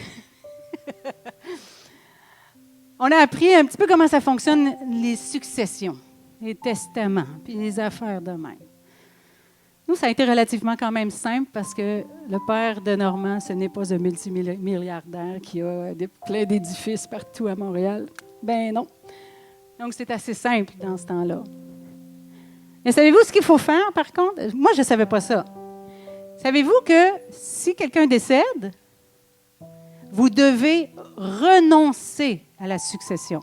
On a appris un petit peu comment ça fonctionne, les successions, les testaments, puis les affaires de même. Nous, ça a été relativement quand même simple parce que le père de Normand, ce n'est pas un multimilliardaire qui a plein d'édifices partout à Montréal. Ben non. Donc, c'est assez simple dans ce temps-là. Mais savez-vous ce qu'il faut faire, par contre? Moi, je ne savais pas ça. Savez-vous que si quelqu'un décède, vous devez renoncer à la succession.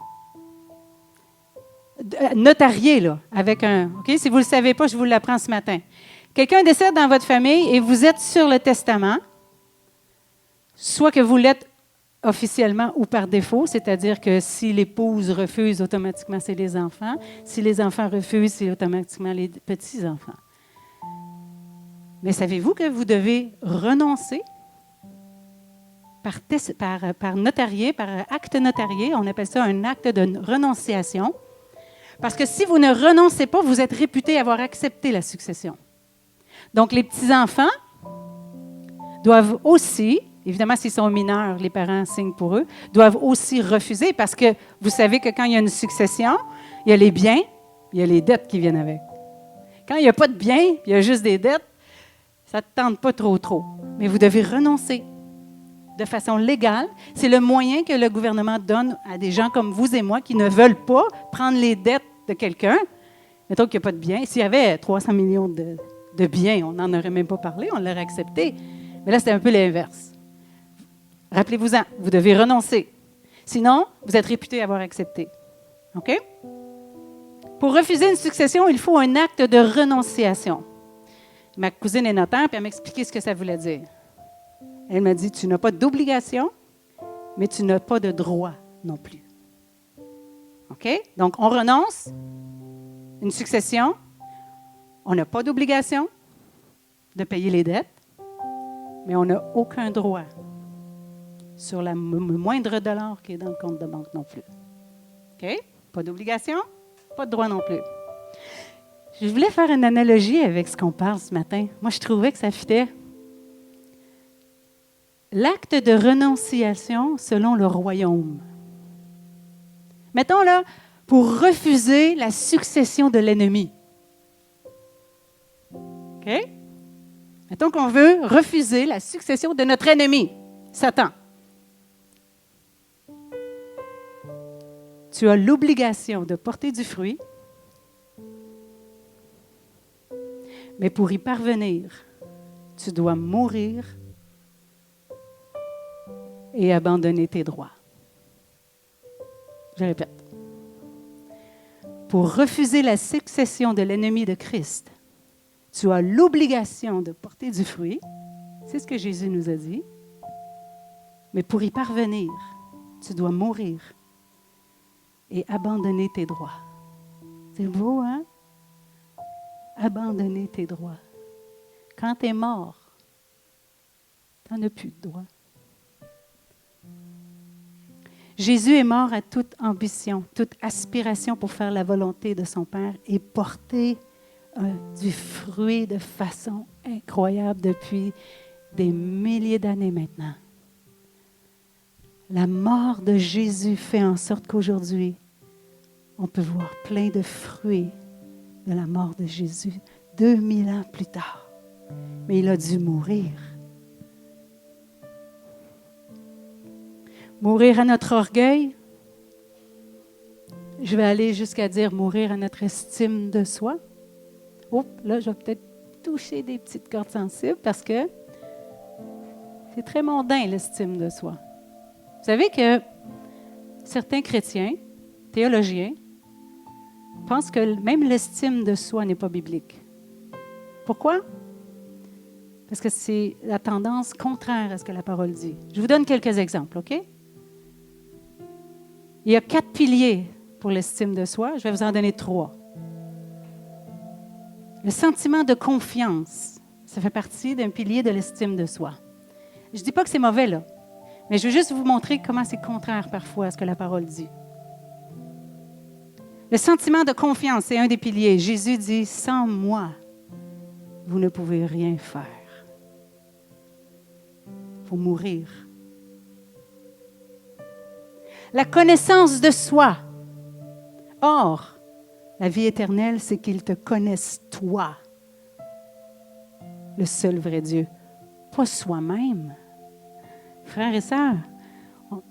Notarié, là, avec un... OK? Si vous ne le savez pas, je vous l'apprends ce matin. Quelqu'un décède dans votre famille et vous êtes sur le testament, soit que vous l'êtes officiellement ou par défaut, c'est-à-dire que si l'épouse refuse, automatiquement, c'est les enfants. Si les enfants refusent, c'est automatiquement les petits-enfants. Mais savez-vous que vous devez renoncer par notarié, par acte notarié, on appelle ça un acte de renonciation, parce que si vous ne renoncez pas, vous êtes réputé avoir accepté la succession. Donc, les petits-enfants doivent aussi, évidemment, s'ils sont mineurs, les parents signent pour eux, doivent aussi refuser parce que vous savez que quand il y a une succession, il y a les biens, il y a les dettes qui viennent avec. Quand il n'y a pas de biens, il y a juste des dettes, ça ne te tente pas trop. Mais vous devez renoncer de façon légale. C'est le moyen que le gouvernement donne à des gens comme vous et moi qui ne veulent pas prendre les dettes de quelqu'un. Mettons qu'il n'y a pas de biens. S'il y avait 300 millions de biens, on n'en aurait même pas parlé, on l'aurait accepté. Mais là, c'est un peu l'inverse. Rappelez-vous-en, vous devez renoncer. Sinon, vous êtes réputé avoir accepté. OK? Pour refuser une succession, il faut un acte de renonciation. Ma cousine est notaire, puis elle m'a expliqué ce que ça voulait dire. Elle m'a dit, tu n'as pas d'obligation, mais tu n'as pas de droit non plus. OK? Donc, on renonce, une succession, on n'a pas d'obligation de payer les dettes, mais on n'a aucun droit sur le moindre dollar qui est dans le compte de banque non plus. OK? Pas d'obligation, pas de droit non plus. Je voulais faire une analogie avec ce qu'on parle ce matin. Moi, je trouvais que ça fitait. L'acte de renonciation selon le royaume. Mettons là, pour refuser la succession de l'ennemi. OK? Mettons qu'on veut refuser la succession de notre ennemi, Satan. Tu as l'obligation de porter du fruit, mais pour y parvenir, tu dois mourir et abandonner tes droits. Je répète. Pour refuser la succession de l'ennemi de Christ, tu as l'obligation de porter du fruit. C'est ce que Jésus nous a dit. Mais pour y parvenir, tu dois mourir et abandonner tes droits. C'est beau, hein? Abandonner tes droits. Quand tu es mort, tu n'en as plus de droits. Jésus est mort à toute ambition, toute aspiration pour faire la volonté de son Père et porter du fruit de façon incroyable depuis des milliers d'années maintenant. La mort de Jésus fait en sorte qu'aujourd'hui, on peut voir plein de fruits de la mort de Jésus 2000 ans plus tard. Mais il a dû mourir. Mourir à notre orgueil. Je vais aller jusqu'à dire mourir à notre estime de soi. Oups, là, je vais peut-être toucher des petites cordes sensibles parce que c'est très mondain, l'estime de soi. Vous savez que certains chrétiens, théologiens, pensent que même l'estime de soi n'est pas biblique. Pourquoi? Parce que c'est la tendance contraire à ce que la parole dit. Je vous donne quelques exemples, OK? Il y a 4 piliers pour l'estime de soi. Je vais vous en donner 3. Le sentiment de confiance, ça fait partie d'un pilier de l'estime de soi. Je ne dis pas que c'est mauvais, là, mais je veux juste vous montrer comment c'est contraire parfois à ce que la parole dit. Le sentiment de confiance, c'est un des piliers. Jésus dit, « Sans moi, vous ne pouvez rien faire. » Il faut mourir. La connaissance de soi. Or, la vie éternelle, c'est qu'ils te connaissent, toi, le seul vrai Dieu, pas soi-même. Frères et sœurs,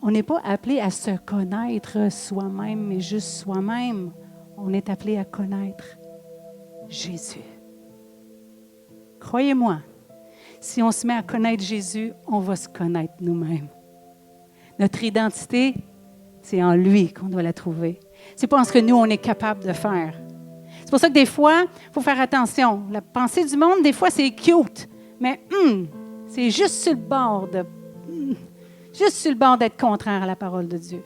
on n'est pas appelé à se connaître soi-même, mais juste soi-même. On est appelé à connaître Jésus. Croyez-moi, si on se met à connaître Jésus, on va se connaître nous-mêmes. Notre identité, c'est en lui qu'on doit la trouver. C'est pas en ce que nous, on est capable de faire. C'est pour ça que des fois, il faut faire attention. La pensée du monde, des fois, c'est cute, mais c'est juste sur le bord d'être contraire à la parole de Dieu.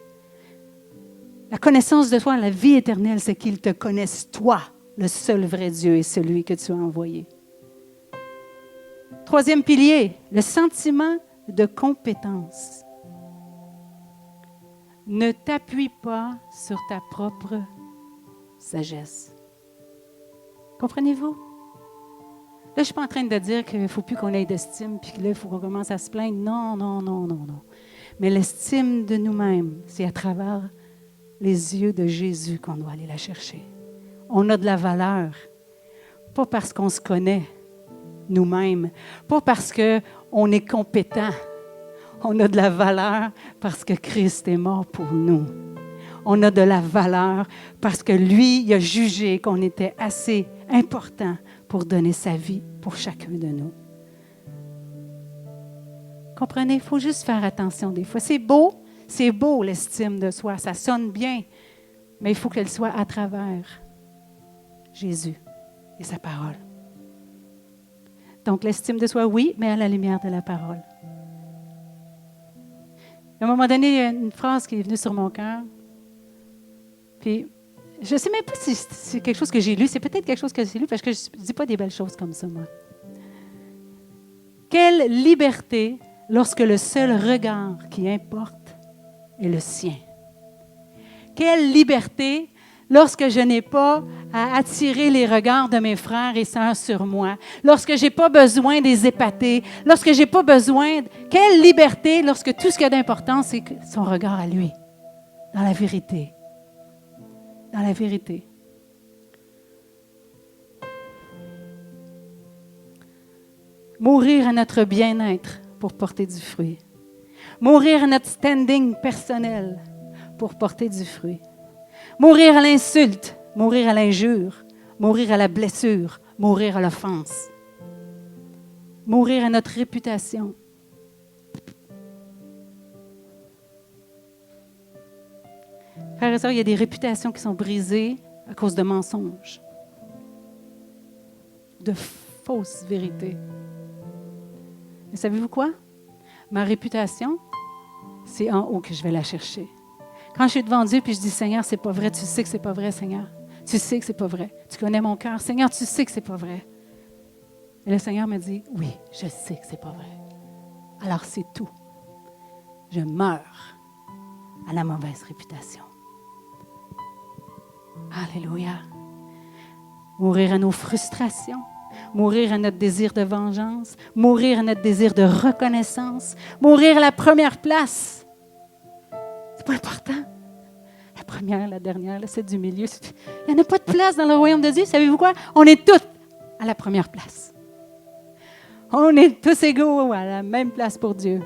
La connaissance de toi, la vie éternelle, c'est qu'ils te connaissent, toi, le seul vrai Dieu et celui que tu as envoyé. 3e pilier, le sentiment de compétence. Ne t'appuie pas sur ta propre sagesse. Comprenez-vous? Là, je ne suis pas en train de dire qu'il ne faut plus qu'on ait d'estime puis que là, il faut qu'on commence à se plaindre. Non, non, non, non, non. Mais l'estime de nous-mêmes, c'est à travers les yeux de Jésus qu'on doit aller la chercher. On a de la valeur, pas parce qu'on se connaît nous-mêmes, pas parce qu'on est compétent. On a de la valeur parce que Christ est mort pour nous. On a de la valeur parce que lui, il a jugé qu'on était assez important pour donner sa vie pour chacun de nous. Comprenez, il faut juste faire attention des fois. C'est beau l'estime de soi, ça sonne bien, mais il faut qu'elle soit à travers Jésus et sa parole. Donc, l'estime de soi, oui, mais à la lumière de la parole. À un moment donné, il y a une phrase qui est venue sur mon cœur. Puis, je ne sais même pas si c'est quelque chose que j'ai lu. C'est peut-être quelque chose que j'ai lu parce que je ne dis pas des belles choses comme ça, moi. Quelle liberté lorsque le seul regard qui importe est le sien. Quelle liberté lorsque je n'ai pas à attirer les regards de mes frères et sœurs sur moi, lorsque je n'ai pas besoin de les épater, lorsque je n'ai pas besoin... Quelle liberté lorsque tout ce qu'il y a d'important, c'est son regard à lui, dans la vérité. Dans la vérité. Mourir à notre bien-être pour porter du fruit. Mourir à notre standing personnel pour porter du fruit. Mourir à l'insulte, mourir à l'injure, mourir à la blessure, mourir à l'offense. Mourir à notre réputation. Frères et sœurs, il y a des réputations qui sont brisées à cause de mensonges, de fausses vérités. Mais savez-vous quoi? Ma réputation, c'est en haut que je vais la chercher. Quand je suis devant Dieu et je dis, Seigneur, c'est pas vrai, tu sais que c'est pas vrai, Seigneur. Tu sais que c'est pas vrai. Tu connais mon cœur. Seigneur, tu sais que c'est pas vrai. Et le Seigneur me dit, oui, je sais que c'est pas vrai. Alors c'est tout. Je meurs à la mauvaise réputation. Alléluia. Mourir à nos frustrations. Mourir à notre désir de vengeance, mourir à notre désir de reconnaissance, mourir à la première place. C'est pas important. La première, la dernière, celle du milieu. Il n'y en a pas de place dans le royaume de Dieu. Savez-vous quoi? On est tous à la première place. On est tous égaux à la même place pour Dieu.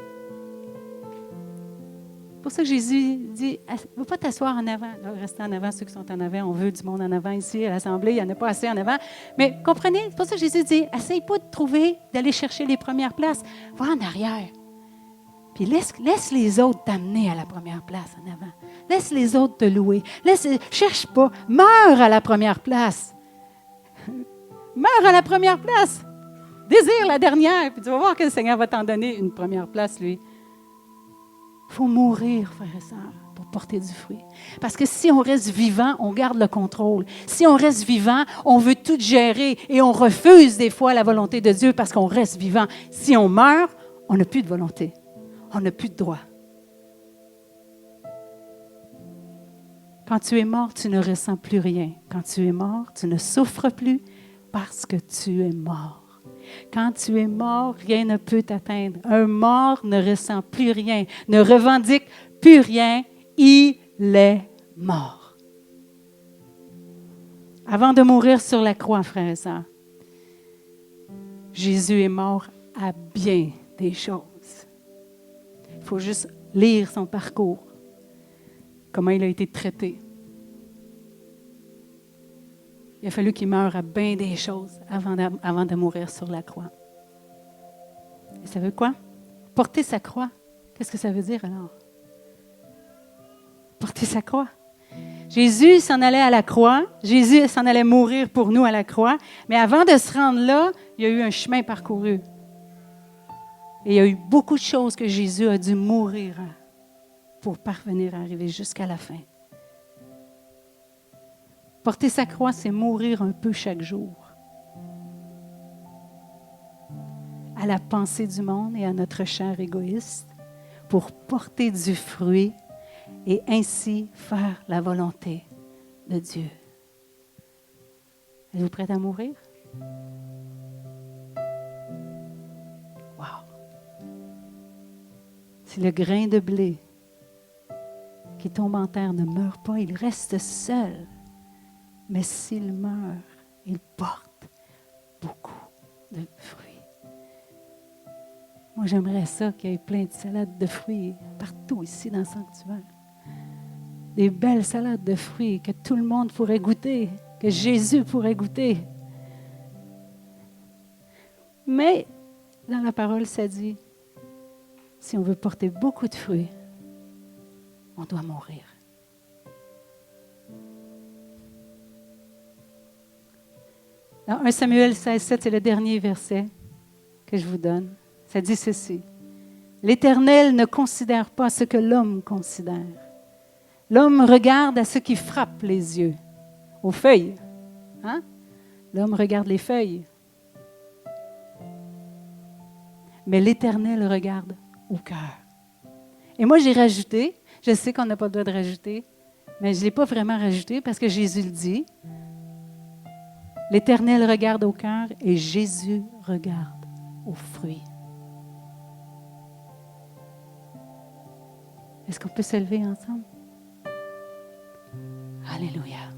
C'est pour ça que Jésus dit, ne va pas t'asseoir en avant. Là, restez en avant, ceux qui sont en avant. On veut du monde en avant ici à l'Assemblée. Il n'y en a pas assez en avant. Mais comprenez, c'est pour ça que Jésus dit, essaye pas de trouver, d'aller chercher les premières places. Va en arrière. Puis laisse les autres t'amener à la première place en avant. Laisse les autres te louer. Cherche pas. Meurs à la première place. Meurs à la première place. Désire la dernière. Puis tu vas voir que le Seigneur va t'en donner une première place, lui. Il faut mourir, frères et sœurs, pour porter du fruit. Parce que si on reste vivant, on garde le contrôle. Si on reste vivant, on veut tout gérer et on refuse des fois la volonté de Dieu parce qu'on reste vivant. Si on meurt, on n'a plus de volonté. On n'a plus de droit. Quand tu es mort, tu ne ressens plus rien. Quand tu es mort, tu ne souffres plus parce que tu es mort. Quand tu es mort, rien ne peut t'atteindre. Un mort ne ressent plus rien, ne revendique plus rien. Il est mort. Avant de mourir sur la croix, frères et sœurs, Jésus est mort à bien des choses. Il faut juste lire son parcours, comment il a été traité. Il a fallu qu'il meure à bien des choses avant de mourir sur la croix. Et ça veut quoi? Porter sa croix. Qu'est-ce que ça veut dire alors? Porter sa croix. Jésus s'en allait à la croix. Jésus s'en allait mourir pour nous à la croix. Mais avant de se rendre là, il y a eu un chemin parcouru. Et il y a eu beaucoup de choses que Jésus a dû mourir pour parvenir à arriver jusqu'à la fin. Porter sa croix, c'est mourir un peu chaque jour. À la pensée du monde et à notre chair égoïste pour porter du fruit et ainsi faire la volonté de Dieu. Êtes-vous prête à mourir? Wow! Si le grain de blé qui tombe en terre ne meurt pas, il reste seul. Mais s'il meurt, il porte beaucoup de fruits. Moi, j'aimerais ça qu'il y ait plein de salades de fruits partout ici dans le sanctuaire. Des belles salades de fruits que tout le monde pourrait goûter, que Jésus pourrait goûter. Mais dans la parole, ça dit, si on veut porter beaucoup de fruits, on doit mourir. Dans 1 Samuel 16, 7, c'est le dernier verset. que je vous donne. Ça dit ceci. L'Éternel ne considère pas ce que l'homme considère. L'homme regarde à ce qui frappe les yeux, aux feuilles. Hein? L'homme regarde les feuilles. Mais l'Éternel regarde au cœur. Et moi, j'ai rajouté, je sais qu'on n'a pas le droit de rajouter, mais je ne l'ai pas vraiment rajouté parce que Jésus le dit. L'Éternel regarde au cœur et Jésus regarde aux fruits. Est-ce qu'on peut se lever ensemble? Alléluia.